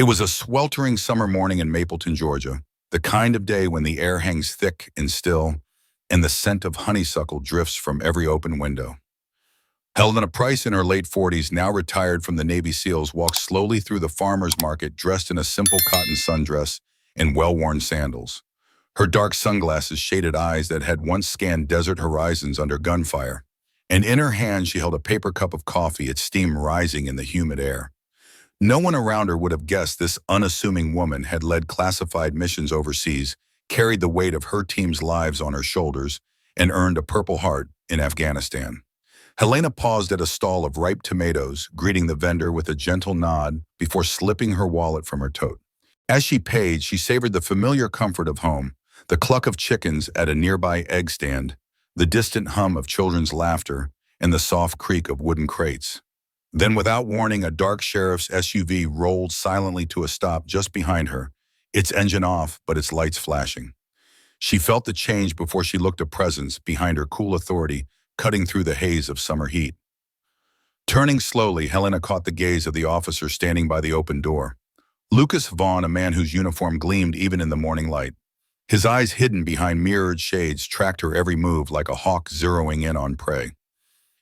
It was a sweltering summer morning in Mapleton, Georgia, the kind of day when the air hangs thick and still, and the scent of honeysuckle drifts from every open window. Helena Price, in her late 40s, now retired from the Navy SEALs, walked slowly through the farmer's market dressed in a simple cotton sundress and well-worn sandals. Her dark sunglasses shaded eyes that had once scanned desert horizons under gunfire, and in her hand she held a paper cup of coffee, its steam rising in the humid air. No one around her would have guessed this unassuming woman had led classified missions overseas, carried the weight of her team's lives on her shoulders, and earned a Purple Heart in Afghanistan. Helena paused at a stall of ripe tomatoes, greeting the vendor with a gentle nod before slipping her wallet from her tote. As she paid, she savored the familiar comfort of home, the cluck of chickens at a nearby egg stand, the distant hum of children's laughter, and the soft creak of wooden crates. Then, without warning, a dark sheriff's SUV rolled silently to a stop just behind her, its engine off but its lights flashing. She felt the change before she looked a presence behind her cool authority, cutting through the haze of summer heat. Turning slowly, Helena caught the gaze of the officer standing by the open door. Lucas Vaughn, a man whose uniform gleamed even in the morning light. His eyes hidden behind mirrored shades tracked her every move like a hawk zeroing in on prey.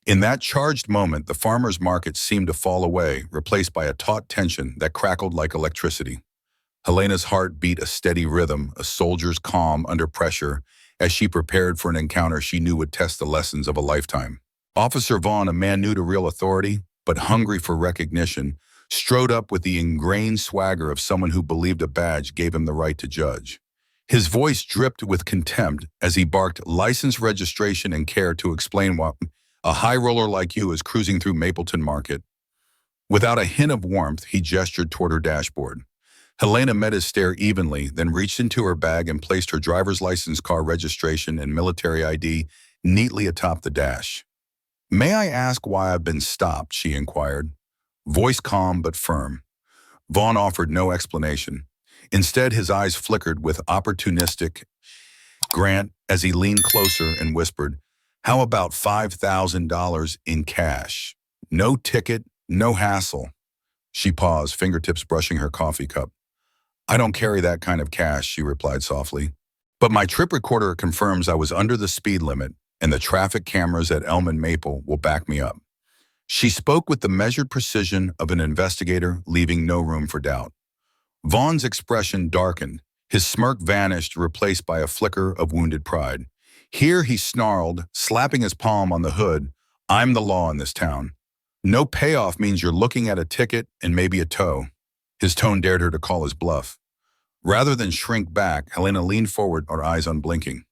In that charged moment, the farmer's market seemed to fall away, replaced by a taut tension that crackled like electricity. Helena's heart beat a steady rhythm, a soldier's calm under pressure, as she prepared for an encounter she knew would test the lessons of a lifetime. Officer Vaughn, a man new to real authority, but hungry for recognition, strode up with the ingrained swagger of someone who believed a badge gave him the right to judge. His voice dripped with contempt as he barked license, registration, and care to explain why a high roller like you is cruising through Mapleton Market. Without a hint of warmth, he gestured toward her dashboard. Helena met his stare evenly, then reached into her bag and placed her driver's license, car registration, and military ID neatly atop the dash. "May I ask why I've been stopped?" she inquired, voice calm but firm. Vaughn offered no explanation. Instead, his eyes flickered with opportunistic glance as he leaned closer and whispered, "How about $5,000 in cash? No ticket, no hassle." She paused, fingertips brushing her coffee cup. "I don't carry that kind of cash," she replied softly. "But my trip recorder confirms I was under the speed limit, and the traffic cameras at Elm and Maple will back me up." She spoke with the measured precision of an investigator, leaving no room for doubt. Vaughn's expression darkened. His smirk vanished, replaced by a flicker of wounded pride. "Here," he snarled, slapping his palm on the hood, "I'm the law in this town. No payoff means you're looking at a ticket and maybe a tow." His tone dared her to call his bluff. Rather than shrink back, Helena leaned forward, her eyes unblinking.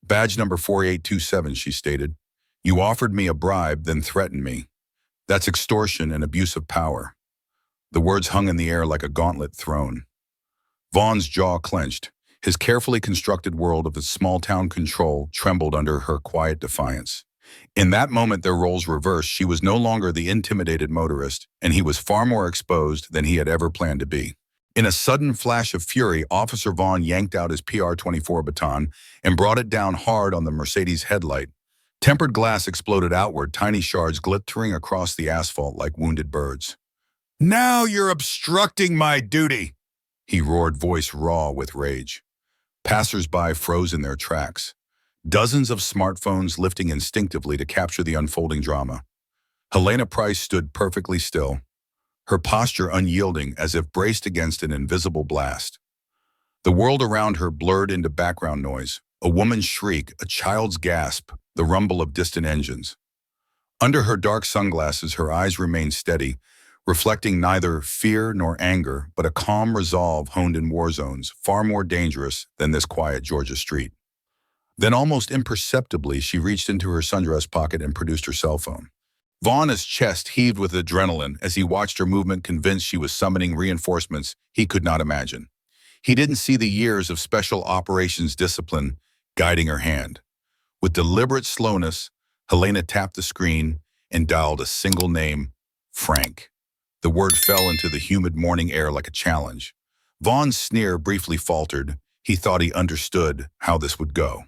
"Badge number 4827, she stated. "You offered me a bribe, then threatened me. That's extortion and abuse of power." The words hung in the air like a gauntlet thrown. Vaughn's jaw clenched. His carefully constructed world of small-town control trembled under her quiet defiance. In that moment, their roles reversed. She was no longer the intimidated motorist, and he was far more exposed than he had ever planned to be. In a sudden flash of fury, Officer Vaughn yanked out his PR-24 baton and brought it down hard on the Mercedes headlight. Tempered glass exploded outward, tiny shards glittering across the asphalt like wounded birds. "Now you're obstructing my duty," he roared, voice raw with rage. Passers-by froze in their tracks, dozens of smartphones lifting instinctively to capture the unfolding drama. Helena Price stood perfectly still, her posture unyielding as if braced against an invisible blast. The world around her blurred into background noise, a woman's shriek, a child's gasp, the rumble of distant engines. Under her dark sunglasses, her eyes remained steady, reflecting neither fear nor anger, but a calm resolve honed in war zones, far more dangerous than this quiet Georgia street. Then, almost imperceptibly, she reached into her sundress pocket and produced her cell phone. Vaughn's chest heaved with adrenaline as he watched her movement, convinced she was summoning reinforcements he could not imagine. He didn't see the years of special operations discipline guiding her hand. With deliberate slowness, Helena tapped the screen and dialed a single name, Frank. The word fell into the humid morning air like a challenge. Vaughn's sneer briefly faltered. He thought he understood how this would go.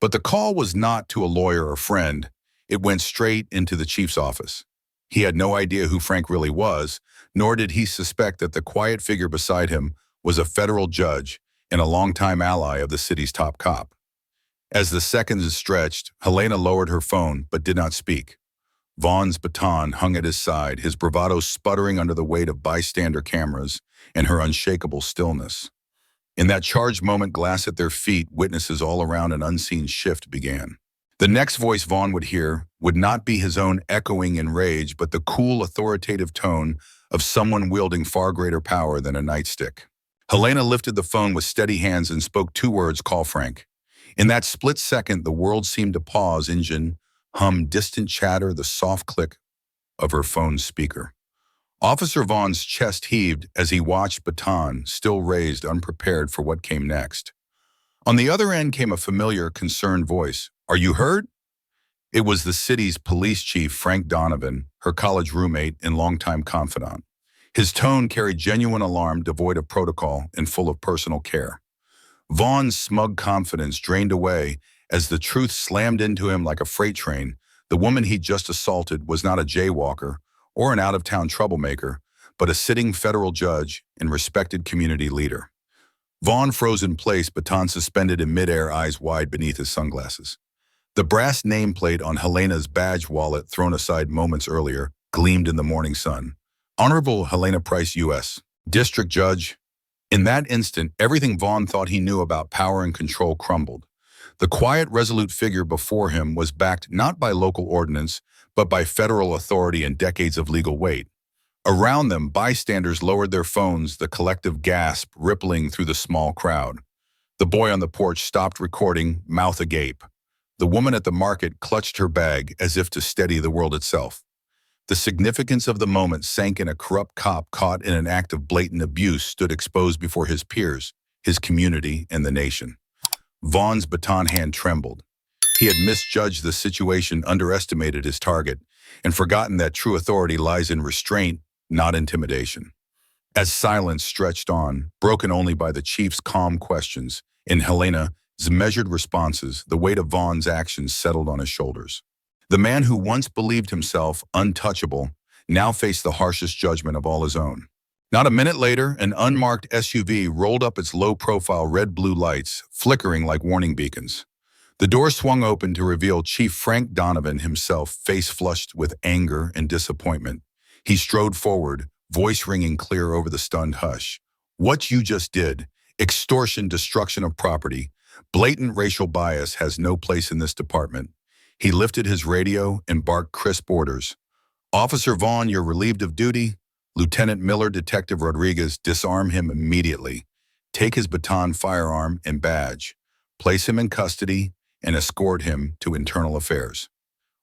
But the call was not to a lawyer or friend. It went straight into the chief's office. He had no idea who Frank really was, nor did he suspect that the quiet figure beside him was a federal judge and a longtime ally of the city's top cop. As the seconds stretched, Helena lowered her phone but did not speak. Vaughn's baton hung at his side, his bravado sputtering under the weight of bystander cameras and her unshakable stillness. In that charged moment, glass at their feet, witnesses all around an unseen shift began. The next voice Vaughn would hear would not be his own echoing in rage, but the cool, authoritative tone of someone wielding far greater power than a nightstick. Helena lifted the phone with steady hands and spoke 2 words, "Call Frank." In that split second, the world seemed to pause, engine hum, distant chatter, the soft click of her phone's speaker. Officer Vaughn's chest heaved as he watched baton, still raised, unprepared for what came next. On the other end came a familiar, concerned voice. "Are you hurt?" It was the city's police chief, Frank Donovan, her college roommate and longtime confidant. His tone carried genuine alarm, devoid of protocol and full of personal care. Vaughn's smug confidence drained away as the truth slammed into him like a freight train. The woman he'd just assaulted was not a jaywalker or an out-of-town troublemaker, but a sitting federal judge and respected community leader. Vaughn froze in place, baton suspended in midair, eyes wide beneath his sunglasses. The brass nameplate on Helena's badge wallet, thrown aside moments earlier, gleamed in the morning sun. Honorable Helena Price, U.S. District Judge. In that instant, everything Vaughn thought he knew about power and control crumbled. The quiet, resolute figure before him was backed not by local ordinance, but by federal authority and decades of legal weight. Around them, bystanders lowered their phones, the collective gasp rippling through the small crowd. The boy on the porch stopped recording, mouth agape. The woman at the market clutched her bag as if to steady the world itself. The significance of the moment sank in. A corrupt cop caught in an act of blatant abuse stood exposed before his peers, his community, and the nation. Vaughn's baton hand trembled. He had misjudged the situation, underestimated his target, and forgotten that true authority lies in restraint, not intimidation. As silence stretched on, broken only by the chief's calm questions, in Helena's measured responses, the weight of Vaughn's actions settled on his shoulders. The man who once believed himself untouchable now faced the harshest judgment of all his own. Not a minute later, an unmarked SUV rolled up, its low-profile red-blue lights flickering like warning beacons. The door swung open to reveal Chief Frank Donovan himself, face flushed with anger and disappointment. He strode forward, voice ringing clear over the stunned hush. "What you just did, extortion, destruction of property, blatant racial bias has no place in this department." He lifted his radio and barked crisp orders. "Officer Vaughn, you're relieved of duty. Lieutenant Miller, Detective Rodriguez, disarm him immediately. Take his baton, firearm, and badge. Place him in custody and escort him to internal affairs."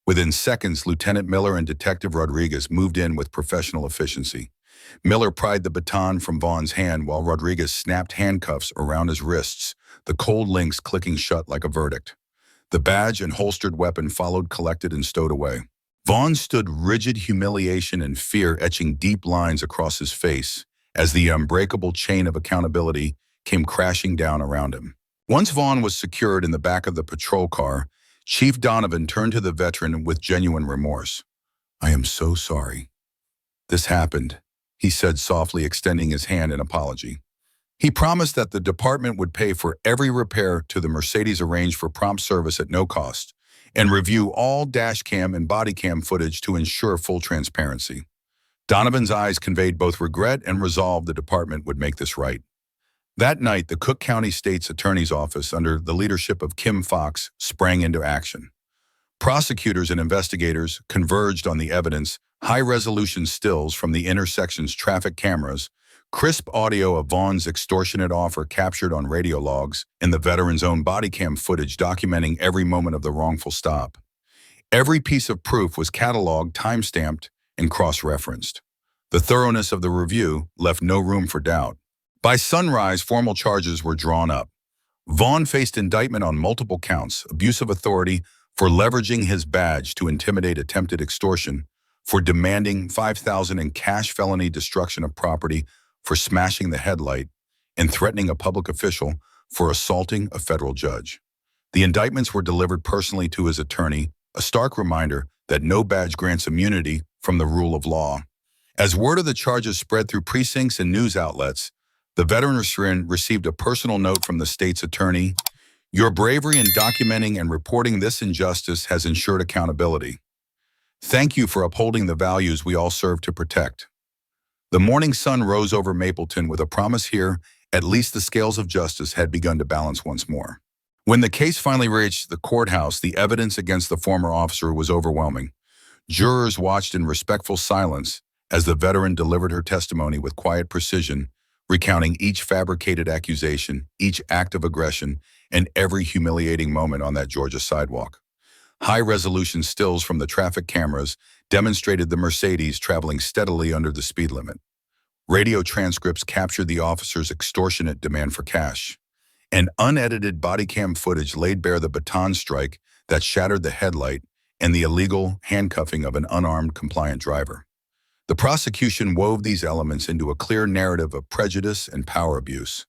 Within seconds, Lieutenant Miller and Detective Rodriguez moved in with professional efficiency. Miller pried the baton from Vaughn's hand while Rodriguez snapped handcuffs around his wrists, the cold links clicking shut like a verdict. The badge and holstered weapon followed, collected and stowed away. Vaughn stood rigid, humiliation and fear etching deep lines across his face as the unbreakable chain of accountability came crashing down around him. Once Vaughn was secured in the back of the patrol car, Chief Donovan turned to the veteran with genuine remorse. "I am so sorry. This happened," he said softly, extending his hand in apology. He promised that the department would pay for every repair to the Mercedes, arrange for prompt service at no cost, and review all dashcam and bodycam footage to ensure full transparency. Donovan's eyes conveyed both regret and resolve the department would make this right. That night, the Cook County State's Attorney's Office, under the leadership of Kim Fox, sprang into action. Prosecutors and investigators converged on the evidence, high-resolution stills from the intersection's traffic cameras, crisp audio of Vaughn's extortionate offer captured on radio logs, and the veteran's own bodycam footage documenting every moment of the wrongful stop. Every piece of proof was cataloged, time-stamped, and cross-referenced. The thoroughness of the review left no room for doubt. By sunrise, formal charges were drawn up. Vaughn faced indictment on multiple counts: abuse of authority for leveraging his badge to intimidate attempted extortion, for demanding $5,000 in cash, felony destruction of property for smashing the headlight, and threatening a public official for assaulting a federal judge. The indictments were delivered personally to his attorney, a stark reminder that no badge grants immunity from the rule of law. As word of the charges spread through precincts and news outlets, the veteran received a personal note from the state's attorney. Your bravery in documenting and reporting this injustice has ensured accountability. Thank you for upholding the values we all serve to protect. The morning sun rose over Mapleton with a promise here, at least the scales of justice had begun to balance once more. When the case finally reached the courthouse, the evidence against the former officer was overwhelming. Jurors watched in respectful silence as the veteran delivered her testimony with quiet precision, recounting each fabricated accusation, each act of aggression, and every humiliating moment on that Georgia sidewalk. High-resolution stills from the traffic cameras demonstrated the Mercedes traveling steadily under the speed limit. Radio transcripts captured the officer's extortionate demand for cash. And unedited body cam footage laid bare the baton strike that shattered the headlight and the illegal handcuffing of an unarmed, compliant driver. The prosecution wove these elements into a clear narrative of prejudice and power abuse.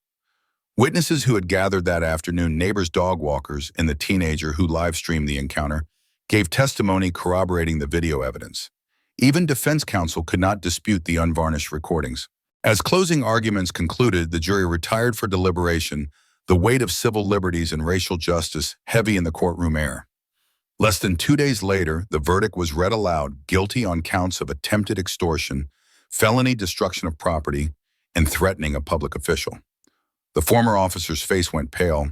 Witnesses who had gathered that afternoon, neighbors, dog walkers, and the teenager who live-streamed the encounter, gave testimony corroborating the video evidence. Even defense counsel could not dispute the unvarnished recordings. As closing arguments concluded, the jury retired for deliberation, the weight of civil liberties and racial justice heavy in the courtroom air. Less than 2 days later, the verdict was read aloud, guilty on counts of attempted extortion, felony destruction of property, and threatening a public official. The former officer's face went pale.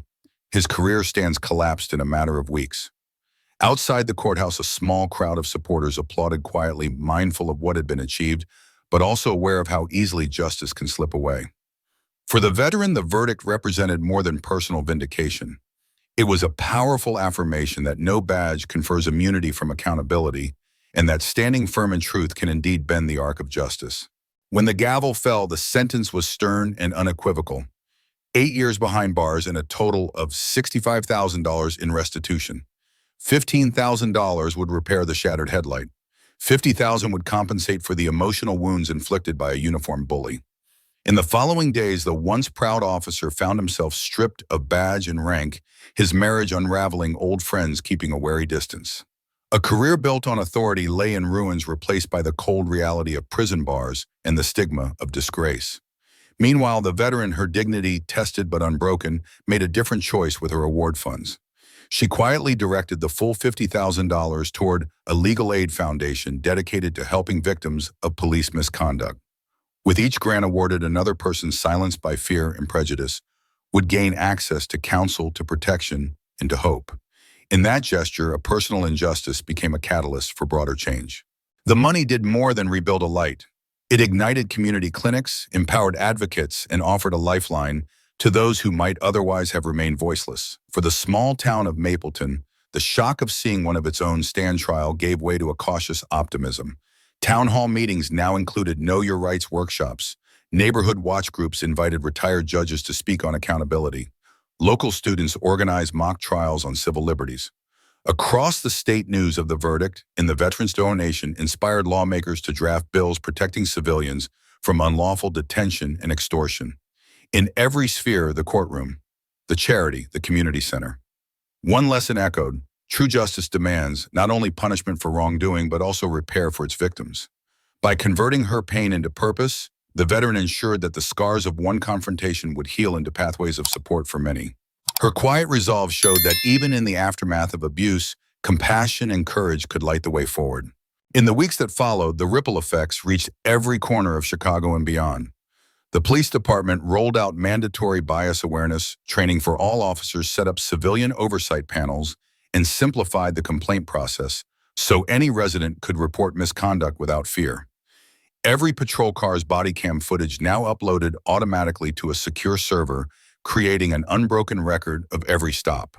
His career stands collapsed in a matter of weeks. Outside the courthouse, a small crowd of supporters applauded quietly, mindful of what had been achieved, but also aware of how easily justice can slip away. For the veteran, the verdict represented more than personal vindication. It was a powerful affirmation that no badge confers immunity from accountability, and that standing firm in truth can indeed bend the arc of justice. When the gavel fell, the sentence was stern and unequivocal. 8 years behind bars and a total of $65,000 in restitution. $15,000 would repair the shattered headlight. $50,000 would compensate for the emotional wounds inflicted by a uniformed bully. In the following days, the once proud officer found himself stripped of badge and rank, his marriage unraveling, old friends keeping a wary distance. A career built on authority lay in ruins, replaced by the cold reality of prison bars and the stigma of disgrace. Meanwhile, the veteran, her dignity tested but unbroken, made a different choice with her award funds. She quietly directed the full $50,000 toward a legal aid foundation dedicated to helping victims of police misconduct. With each grant awarded, another person silenced by fear and prejudice would gain access to counsel, to protection, and to hope. In that gesture, a personal injustice became a catalyst for broader change. The money did more than rebuild a light. It ignited community clinics, empowered advocates, and offered a lifeline to those who might otherwise have remained voiceless. For the small town of Mapleton, the shock of seeing one of its own stand trial gave way to a cautious optimism. Town hall meetings now included Know Your Rights workshops. Neighborhood watch groups invited retired judges to speak on accountability. Local students organized mock trials on civil liberties. Across the state, news of the verdict in the veterans' donation inspired lawmakers to draft bills protecting civilians from unlawful detention and extortion. In every sphere, the courtroom, the charity, the community center. One lesson echoed: true justice demands not only punishment for wrongdoing, but also repair for its victims. By converting her pain into purpose, the veteran ensured that the scars of one confrontation would heal into pathways of support for many. Her quiet resolve showed that even in the aftermath of abuse, compassion and courage could light the way forward. In the weeks that followed, the ripple effects reached every corner of Chicago and beyond. The police department rolled out mandatory bias awareness training for all officers, set up civilian oversight panels, and simplified the complaint process so any resident could report misconduct without fear. Every patrol car's body cam footage now uploaded automatically to a secure server, creating an unbroken record of every stop.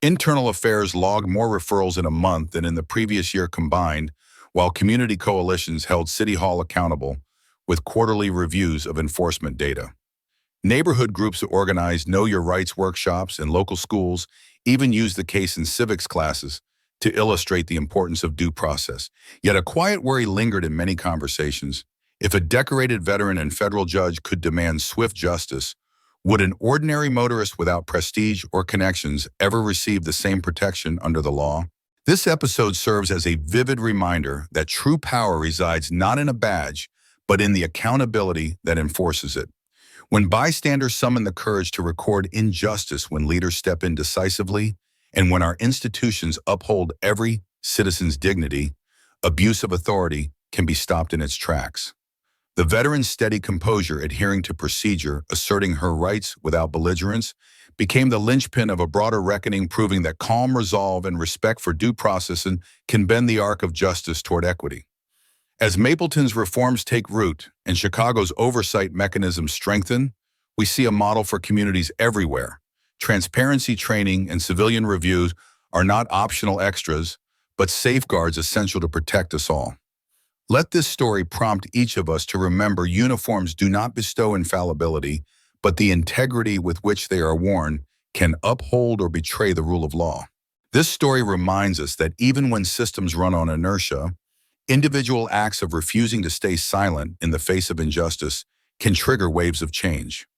Internal Affairs logged more referrals in a month than in the previous year combined, while community coalitions held City Hall accountable with quarterly reviews of enforcement data. Neighborhood groups organized Know Your Rights workshops, and local schools even used the case in civics classes to illustrate the importance of due process. Yet a quiet worry lingered in many conversations. If a decorated veteran and federal judge could demand swift justice, would an ordinary motorist without prestige or connections ever receive the same protection under the law? This episode serves as a vivid reminder that true power resides not in a badge, but in the accountability that enforces it. When bystanders summon the courage to record injustice, when leaders step in decisively, and when our institutions uphold every citizen's dignity, abuse of authority can be stopped in its tracks. The veteran's steady composure, adhering to procedure, asserting her rights without belligerence, became the linchpin of a broader reckoning, proving that calm resolve and respect for due process can bend the arc of justice toward equity. As Mapleton's reforms take root and Chicago's oversight mechanisms strengthen, we see a model for communities everywhere. Transparency training and civilian reviews are not optional extras, but safeguards essential to protect us all. Let this story prompt each of us to remember uniforms do not bestow infallibility, but the integrity with which they are worn can uphold or betray the rule of law. This story reminds us that even when systems run on inertia, individual acts of refusing to stay silent in the face of injustice can trigger waves of change.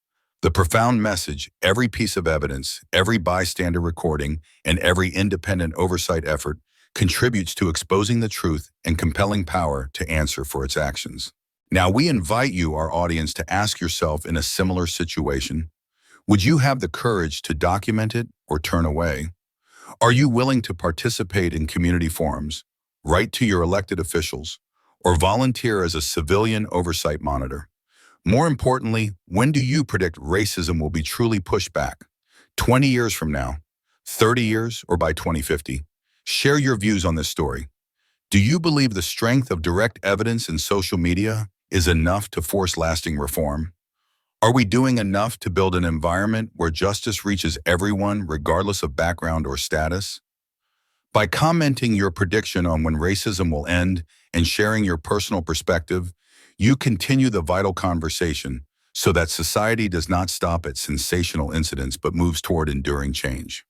The profound message, every piece of evidence, every bystander recording, and every independent oversight effort contributes to exposing the truth and compelling power to answer for its actions. Now, we invite you, our audience, to ask yourself, in a similar situation, would you have the courage to document it or turn away? Are you willing to participate in community forums, write to your elected officials, or volunteer as a civilian oversight monitor? More importantly, when do you predict racism will be truly pushed back? 20 years from now, 30 years, or by 2050? Share your views on this story. Do you believe the strength of direct evidence in social media is enough to force lasting reform? Are we doing enough to build an environment where justice reaches everyone, regardless of background or status? By commenting your prediction on when racism will end and sharing your personal perspective, you continue the vital conversation so that society does not stop at sensational incidents but moves toward enduring change.